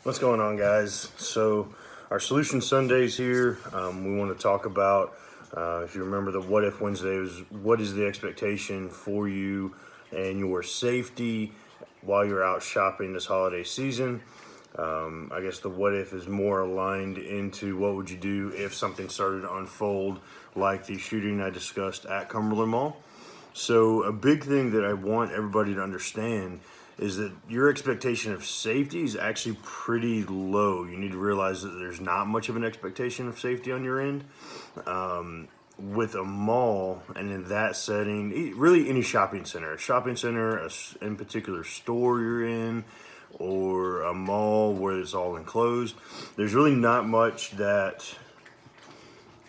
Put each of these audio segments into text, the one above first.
What's going on, guys? So, our Solution Sundays here. We want to talk about, if you remember, the What If Wednesdays. What is the expectation for you and your safety while you're out shopping this holiday season? I guess the what if is more aligned into what would you do if something started to unfold like the shooting I discussed at Cumberland Mall. So, a big thing that I want everybody to understand is that your expectation of safety is actually pretty low. You need to realize that there's not much of an expectation of safety on your end. With a mall and in that setting, really any shopping center, in particular store you're in, or a mall where it's all enclosed, there's really not much that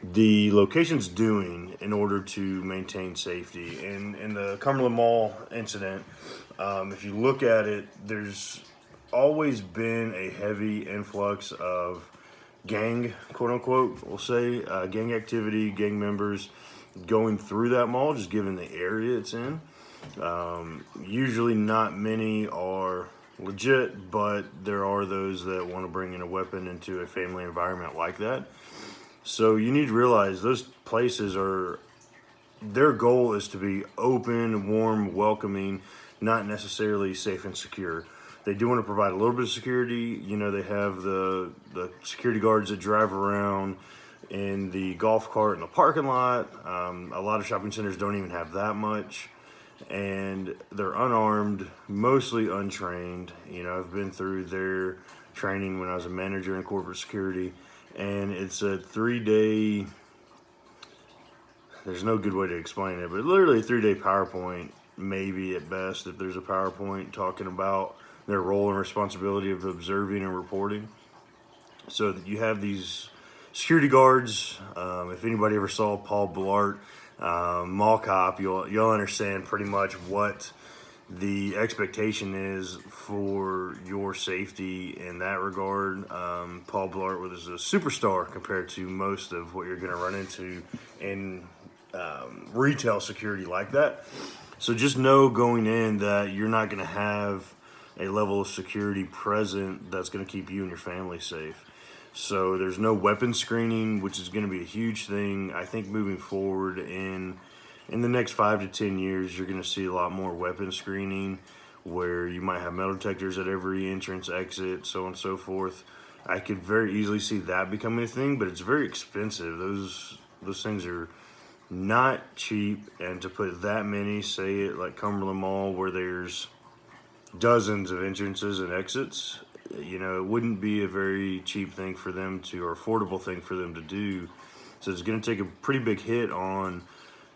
the location's doing in order to maintain safety. And in the Cumberland Mall incident, if you look at it, there's always been a heavy influx of gang, quote unquote, we'll say, gang activity, gang members going through that mall, just given the area it's in. Usually not many are legit, but there are those that want to bring in a weapon into a family environment like that. So you need to realize those places their goal is to be open, warm, welcoming, not necessarily safe and secure. They do want to provide a little bit of security. You know, they have the security guards that drive around in the golf cart in the parking lot. A lot of shopping centers don't even have that much. And they're unarmed, mostly untrained. You know, I've been through their training when I was a manager in corporate security. And it's a 3-day, there's no good way to explain it, but literally a 3-day PowerPoint, maybe at best, if there's a PowerPoint talking about their role and responsibility of observing and reporting. So that you have these security guards. If anybody ever saw Paul Blart, Mall Cop, you'll understand pretty much what the expectation is for your safety in that regard. Paul Blart was a superstar compared to most of what you're going to run into in retail security like that. So just know going in that you're not going to have a level of security present that's going to keep you and your family safe. So there's no weapon screening, which is going to be a huge thing. I think moving forward in the next 5 to 10 years, you're going to see a lot more weapon screening where you might have metal detectors at every entrance, exit, so on and so forth. I could very easily see that becoming a thing, but it's very expensive. Those things are not cheap, and to put that many, say it like Cumberland Mall, where there's dozens of entrances and exits, you know, it wouldn't be a very cheap thing for them to, or affordable thing for them to do. So it's going to take a pretty big hit on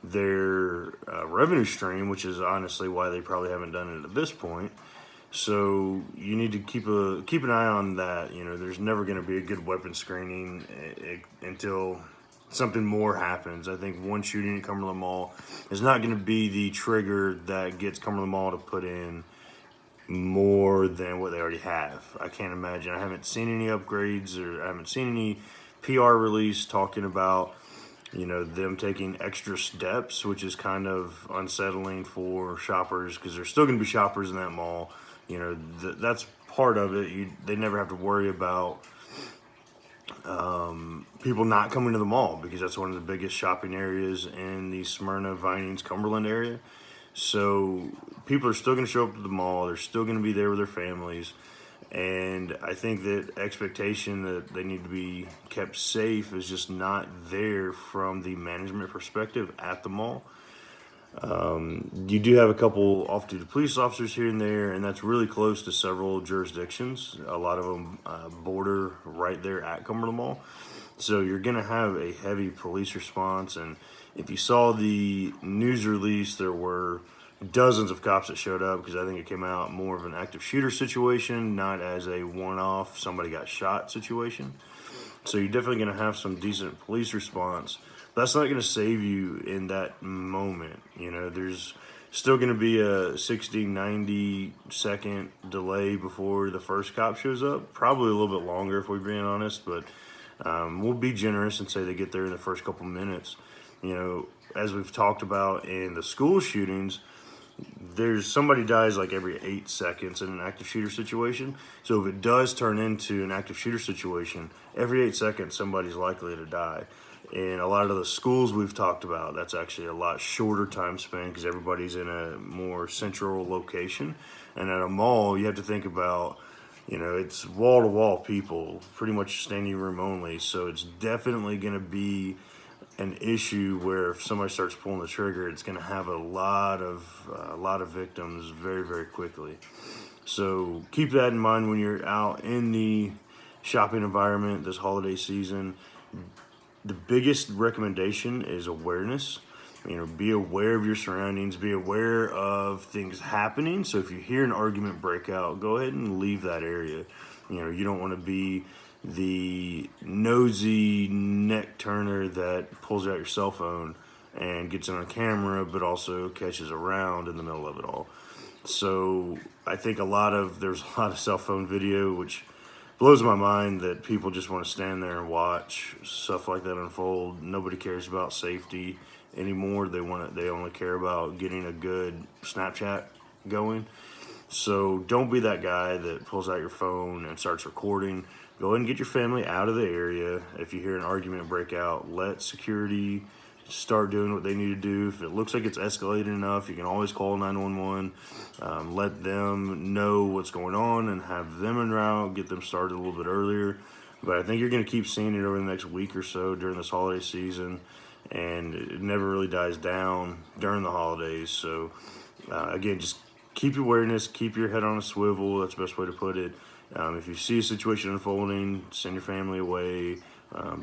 their revenue stream, which is honestly why they probably haven't done it at this point. So you need to keep an eye on that. You know, there's never going to be a good weapon screening until something more happens. I think one shooting at Cumberland Mall is not going to be the trigger that gets Cumberland Mall to put in more than what they already have. I can't imagine. I haven't seen any upgrades, or I haven't seen any PR release talking about, you know, them taking extra steps, which is kind of unsettling for shoppers because there's still going to be shoppers in that mall. You know, that's part of it. They never have to worry about people not coming to the mall because that's one of the biggest shopping areas in the Smyrna, Vinings, Cumberland area. So people are still going to show up to the mall. They're still going to be there with their families. And I think that expectation that they need to be kept safe is just not there from the management perspective at the mall. You do have a couple off-duty police officers here and there, and that's really close to several jurisdictions. A lot of them border right there at Cumberland Mall. So you're going to have a heavy police response. And if you saw the news release, there were dozens of cops that showed up because I think it came out more of an active shooter situation, not as a one-off somebody got shot situation. So you're definitely going to have some decent police response. That's not going to save you in that moment. You know, there's still going to be a 60, 90 second delay before the first cop shows up. Probably a little bit longer if we're being honest, but we'll be generous and say they get there in the first couple minutes. You know, as we've talked about in the school shootings, there's somebody dies like every 8 seconds in an active shooter situation. So if it does turn into an active shooter situation, every 8 seconds somebody's likely to die. And a lot of the schools we've talked about, that's actually a lot shorter time span because everybody's in a more central location. And at a mall, you have to think about, it's wall to wall people, pretty much standing room only. So it's definitely going to be an issue where if somebody starts pulling the trigger, it's going to have a lot of victims very, very quickly. So keep that in mind when you're out in the shopping environment this holiday season. The biggest recommendation is awareness. Be aware of your surroundings, be aware of things happening. So if you hear an argument break out, go ahead and leave that area. You don't want to be the nosy neck turner that pulls out your cell phone and gets it on camera, but also catches a round in the middle of it all. So I think there's a lot of cell phone video, which blows my mind that people just want to stand there and watch stuff like that unfold. Nobody cares about safety anymore. They only care about getting a good Snapchat going. So don't be that guy that pulls out your phone and starts recording. Go ahead and get your family out of the area. If you hear an argument break out, let security start doing what they need to do. If it looks like it's escalated enough, you can always call 911. Let them know what's going on and have them en route, get them started a little bit earlier. But I think you're going to keep seeing it over the next week or so during this holiday season, and it never really dies down during the holidays. So again, just keep your awareness, keep your head on a swivel. That's the best way to put it. If you see a situation unfolding, send your family away.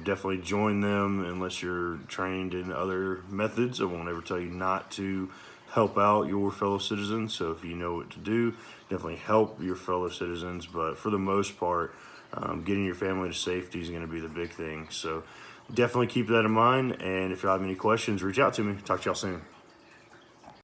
Definitely join them unless you're trained in other methods. I won't ever tell you not to help out your fellow citizens. So if you know what to do, definitely help your fellow citizens. But for the most part, getting your family to safety is going to be the big thing. So definitely keep that in mind. And if you have any questions, reach out to me. Talk to y'all soon.